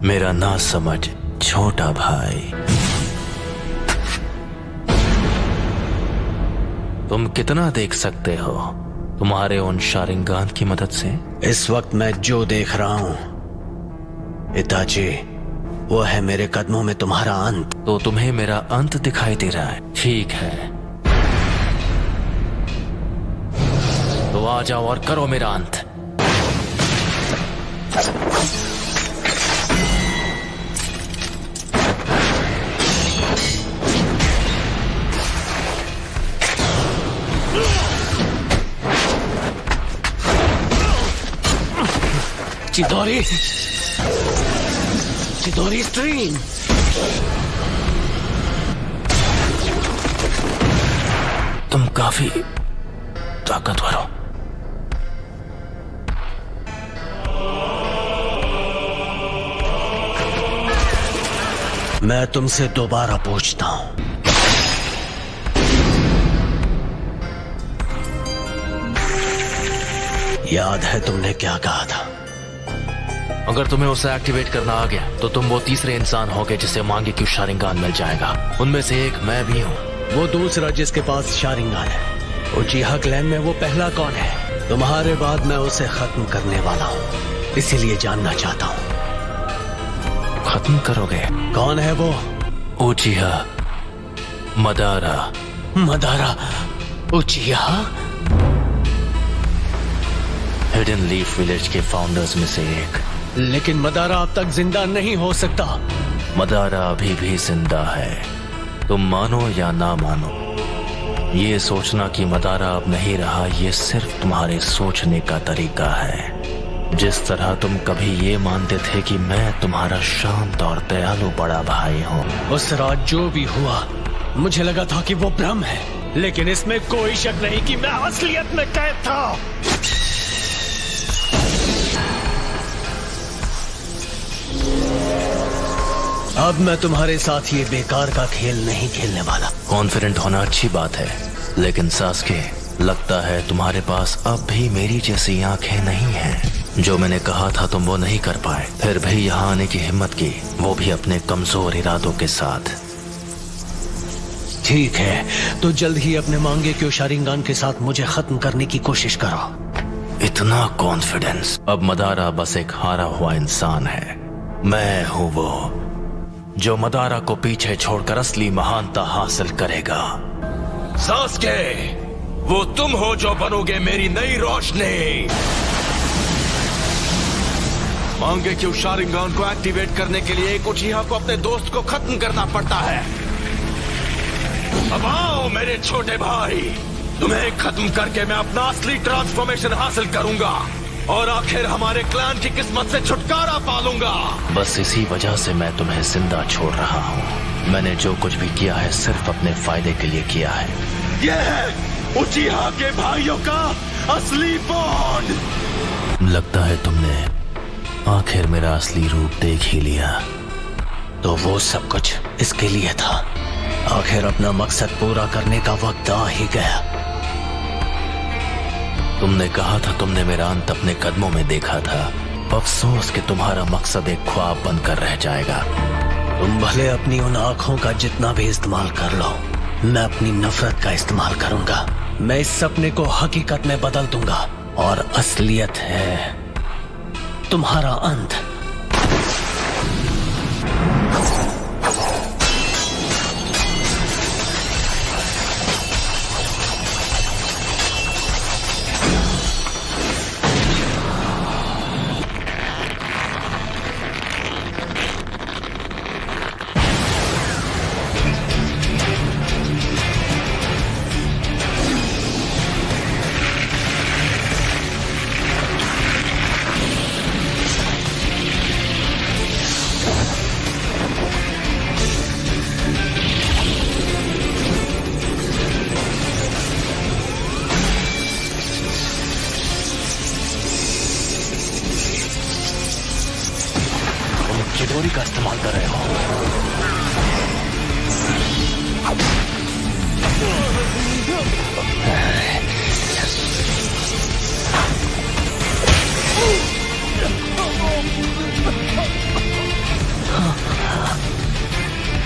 मेरा ना समझ छोटा भाई। तुम कितना देख सकते हो तुम्हारे उन शारिंगान की मदद से? इस वक्त मैं जो देख रहा हूं इताची, वो है मेरे कदमों में तुम्हारा अंत। तो तुम्हें मेरा अंत दिखाई दे रहा है? ठीक है, तो आ जाओ और करो मेरा अंत। चिदोरी, चिदोरी स्ट्रीम। तुम काफी ताकतवर हो। मैं तुमसे दोबारा पूछता हूं, याद है तुमने क्या कहा था? अगर तुम्हें उसे एक्टिवेट करना आ गया तो तुम वो तीसरे इंसान होगे जिसे मांगे क्यों शारिंगान मिल जाएगा। उनमें से एक मैं भी हूँ। वो दूसरा जिसके पास शारिंगान है, उचिहा क्लैन में वो पहला कौन है? तुम्हारे बाद मैं उसे खत्म करने वाला हूँ, इसीलिए जानना चाहता हूँ। खत्म करोगे? कौन है वो? उचिहा Madara. Madara उचिहा? Hidden leaf village के फाउंडर्स में से एक। लेकिन मदारा अब तक जिंदा नहीं हो सकता। मदारा अभी भी जिंदा है, तुम मानो या ना मानो। ये सोचना कि मदारा अब नहीं रहा, ये सिर्फ तुम्हारे सोचने का तरीका है। जिस तरह तुम कभी ये मानते थे कि मैं तुम्हारा शांत और दयालु बड़ा भाई हूँ। उस रात जो भी हुआ, मुझे लगा था कि वो भ्रम है, लेकिन इसमें कोई शक नहीं कि मैं असलियत में कैद था। अब मैं तुम्हारे साथ ये बेकार का खेल नहीं खेलने वाला। कॉन्फिडेंट होना अच्छी बात है, लेकिन सास्के, लगता है तुम्हारे पास अब भी मेरी जैसी आंखें नहीं हैं। जो मैंने कहा था तुम वो नहीं कर पाए, फिर भी यहाँ आने की हिम्मत की, वो भी अपने कमजोर इरादों के साथ। ठीक है, तो जल्द ही अपने मांगे क्यों शारिंगान के साथ मुझे खत्म करने की कोशिश करो। इतना कॉन्फिडेंस? अब मदारा बस एक हारा हुआ इंसान है। मैं हूँ वो जो मदारा को पीछे छोड़कर असली महानता हासिल करेगा। सास्के, वो तुम हो जो बनोगे मेरी नई रोशनी। मांगे क्यों शारिंगान को एक्टिवेट करने के लिए एक उचिहा को अपने दोस्त को खत्म करना पड़ता है। अब आओ मेरे छोटे भाई, तुम्हें खत्म करके मैं अपना असली ट्रांसफॉर्मेशन हासिल करूंगा और आखिर हमारे क्लैन की किस्मत से छुटकारा पालूंगा। बस इसी वजह से मैं तुम्हें जिंदा छोड़ रहा हूँ। मैंने जो कुछ भी किया है सिर्फ अपने फायदे के लिए किया है। यह है उचिहा के भाइयों का असली बॉन्ड। लगता है तुमने आखिर मेरा असली रूप देख ही लिया। तो वो सब कुछ इसके लिए था। आखिर अपना मकसद पूरा करने का वक्त आ ही गया। तुमने कहा था तुमने मेरा अंत अपने कदमों में देखा था। अफसोस कि तुम्हारा मकसद एक ख्वाब बनकर रह जाएगा। तुम भले अपनी उन आंखों का जितना भी इस्तेमाल कर लो, मैं अपनी नफरत का इस्तेमाल करूंगा। मैं इस सपने को हकीकत में बदल दूंगा और असलियत है तुम्हारा अंत। चिदोरी का इस्तेमाल कर रहे हो।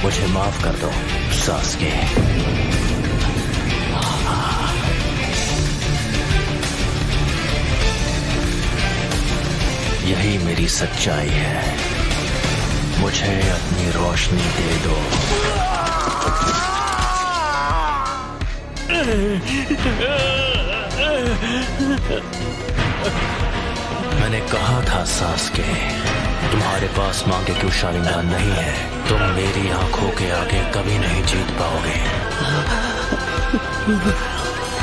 मुझे माफ कर दो सास्के। यही मेरी सच्चाई है। मुझे अपनी रोशनी दे दो। मैंने कहा था सास्के, तुम्हारे पास मांगे क्यों शारिंगान नहीं है। तुम मेरी आंखों के आगे कभी नहीं जीत पाओगे।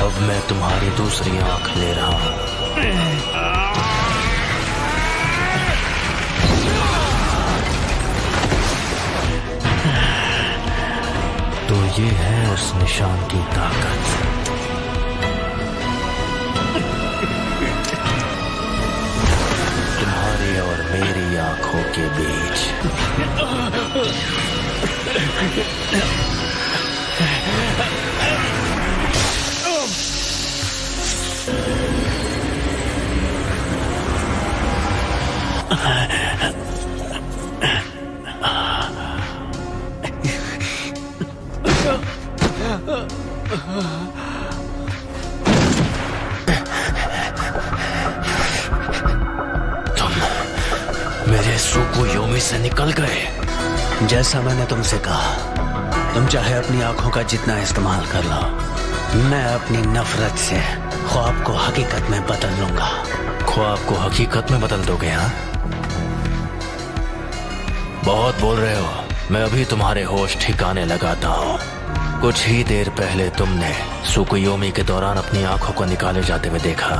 अब मैं तुम्हारी दूसरी आंख ले रहा हूं। तो ये है उस निशान की ताकत। तुम्हारी और मेरी आंखों के बीच। मेरे सुकुयोमी से निकल गए। जैसा मैंने तुमसे कहा, तुम चाहे अपनी आंखों का जितना इस्तेमाल कर लो, मैं अपनी नफरत से ख्वाब को हकीकत में बदल लूंगा। ख्वाब को हकीकत में बदल दोगे? हाँ, बहुत बोल रहे हो। मैं अभी तुम्हारे होश ठिकाने लगाता हूँ। कुछ ही देर पहले तुमने सुकुयोमी के दौरान अपनी आंखों को निकाले जाते हुए देखा।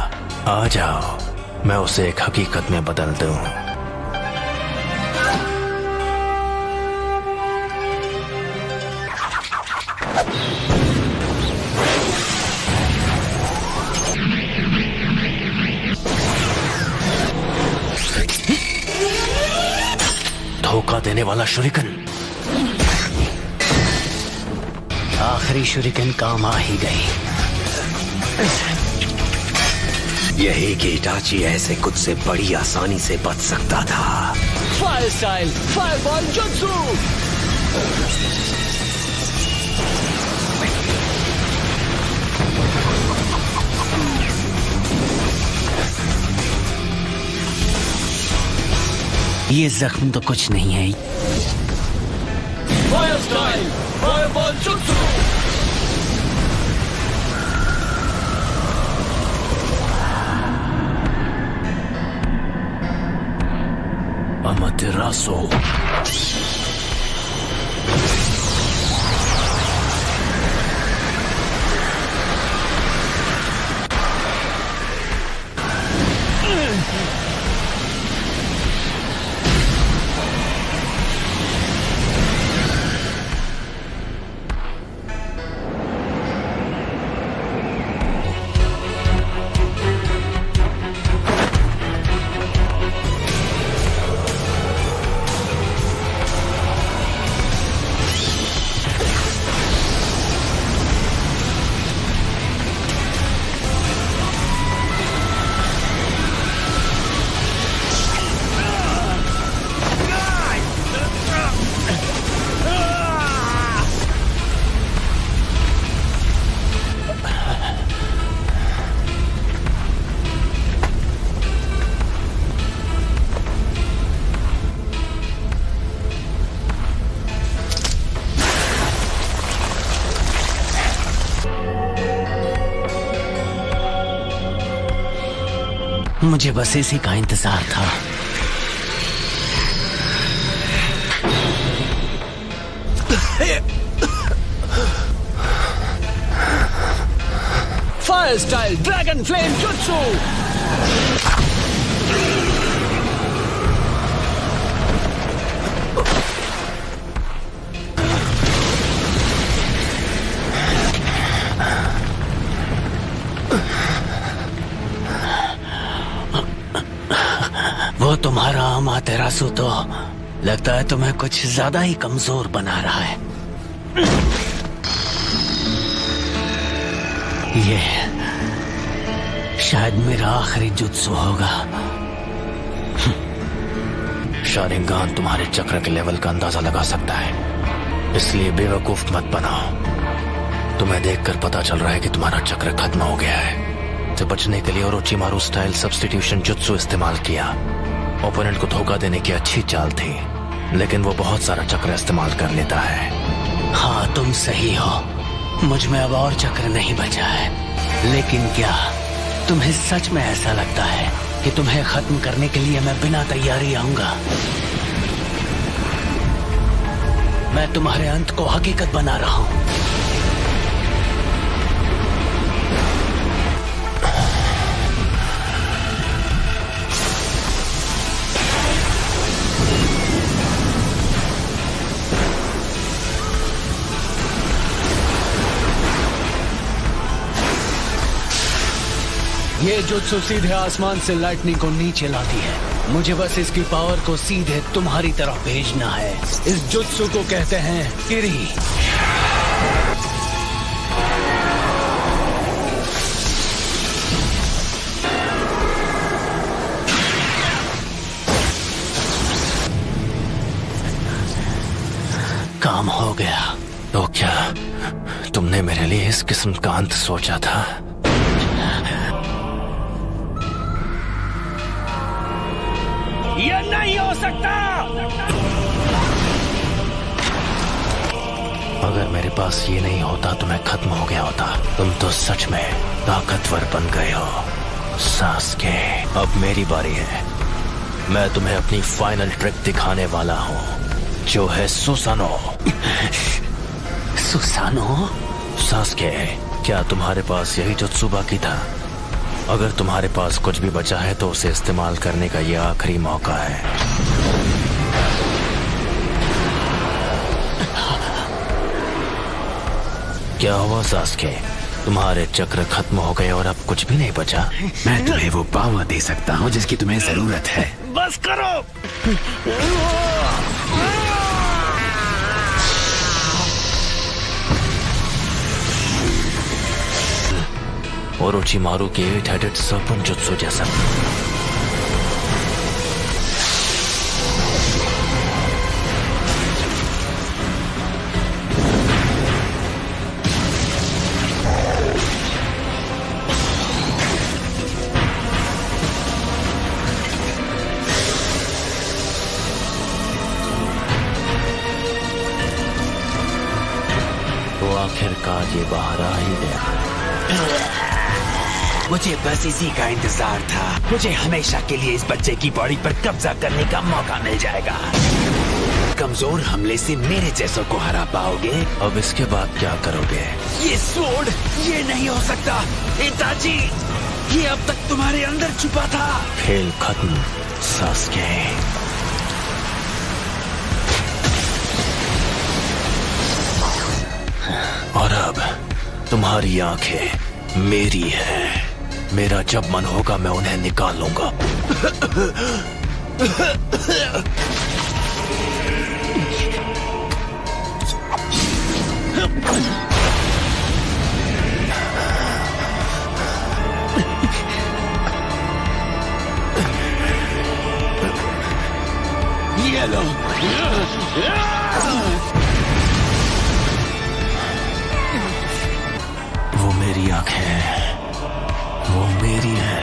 आ जाओ, मैं उसे एक हकीकत में बदल दूं। धोखा देने वाला शुरिकन। आखिरी शुरिकन काम आ ही गई। यही कि इटाची ऐसे कुछ से बड़ी आसानी से बच सकता था। फायर स्टाइल फायरबॉल जुत्सु। ये जख्म तो कुछ नहीं है। फायर स्टाइल फायरबॉल जुत्सु। अमातेरासु। मुझे बस इसी का इंतजार था। फायर स्टाइल ड्रैगन फ्लेम जुत्सु। वो तुम्हारा अमातेरासु तो लगता है तुम्हें कुछ ज्यादा ही कमजोर बना रहा है। ये शायद मेरा आखिरी जुत्सु होगा। शारिंगान तुम्हारे चक्र के लेवल का अंदाजा लगा सकता है। इसलिए बेवकूफ मत बनाओ। तुम्हें देखकर पता चल रहा है कि तुम्हारा चक्र खत्म हो गया है। से बचने के लिए ओरोचिमारू स्टाइल सब्स्टिट्यूशन जुत्सु इस्तेमाल किया। ओपोनेंट को धोखा देने की अच्छी चाल थी, लेकिन वो बहुत सारा चक्र इस्तेमाल कर लेता है। हाँ, तुम सही हो, मुझ में अब और चक्र नहीं बचा है। लेकिन क्या तुम्हें सच में ऐसा लगता है कि तुम्हें खत्म करने के लिए मैं बिना तैयारी आऊंगा? मैं तुम्हारे अंत को हकीकत बना रहा हूं। ये जुत्सु सीधे आसमान से लाइटनिंग को नीचे लाती है। मुझे बस इसकी पावर को सीधे तुम्हारी तरफ भेजना है। इस जुत्सु को कहते हैं किरी। काम हो गया। तो क्या तुमने मेरे लिए इस किस्म का अंत सोचा था? ये नहीं हो सकता। अगर मेरे पास ये नहीं होता तो मैं खत्म हो गया होता। तुम तो सच में ताकतवर बन गए हो सास्के। अब मेरी बारी है। मैं तुम्हें अपनी फाइनल ट्रिक दिखाने वाला हूँ, जो है सुसानो। सुसानो? सास्के, क्या तुम्हारे पास यही जुत्सु बाकी था? अगर तुम्हारे पास कुछ भी बचा है तो उसे इस्तेमाल करने का ये आखिरी मौका है। क्या हुआ सास्के? तुम्हारे चक्र खत्म हो गए और अब कुछ भी नहीं बचा? मैं तुम्हें वो पावर दे सकता हूँ जिसकी तुम्हें जरूरत है। बस करो। ओरोचिमारू के 8-headed serpent जुत्सु जैसा। तो आखिरकार ये बाहर आ ही गया। मुझे बस इसी का इंतजार था। मुझे हमेशा के लिए इस बच्चे की बॉडी पर कब्जा करने का मौका मिल जाएगा। कमजोर हमले से मेरे जैसों को हरा पाओगे। अब इसके बाद क्या करोगे? ये स्वॉर्ड, ये नहीं हो सकता। इताची, ये अब तक तुम्हारे अंदर छुपा था। खेल खत्म सास्के। और अब तुम्हारी आंखें मेरी है। मेरा जब मन होगा मैं उन्हें निकाल लूंगा। ये लो। वो मेरी आंखें हैं, वो मेरी है।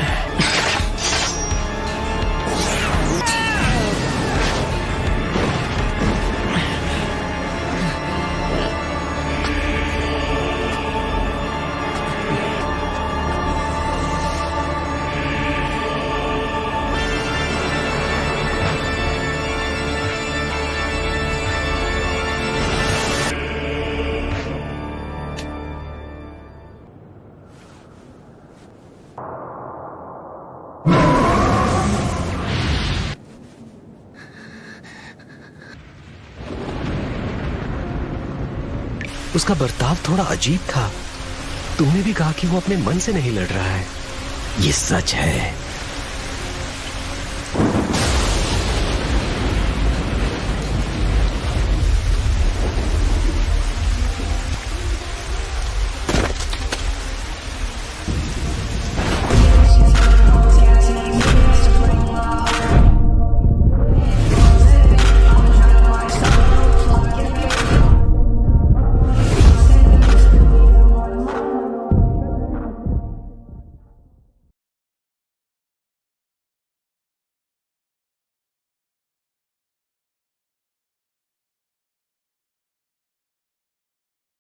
उसका बर्ताव थोड़ा अजीब था। तूने भी कहा कि वो अपने मन से नहीं लड़ रहा है। ये सच है।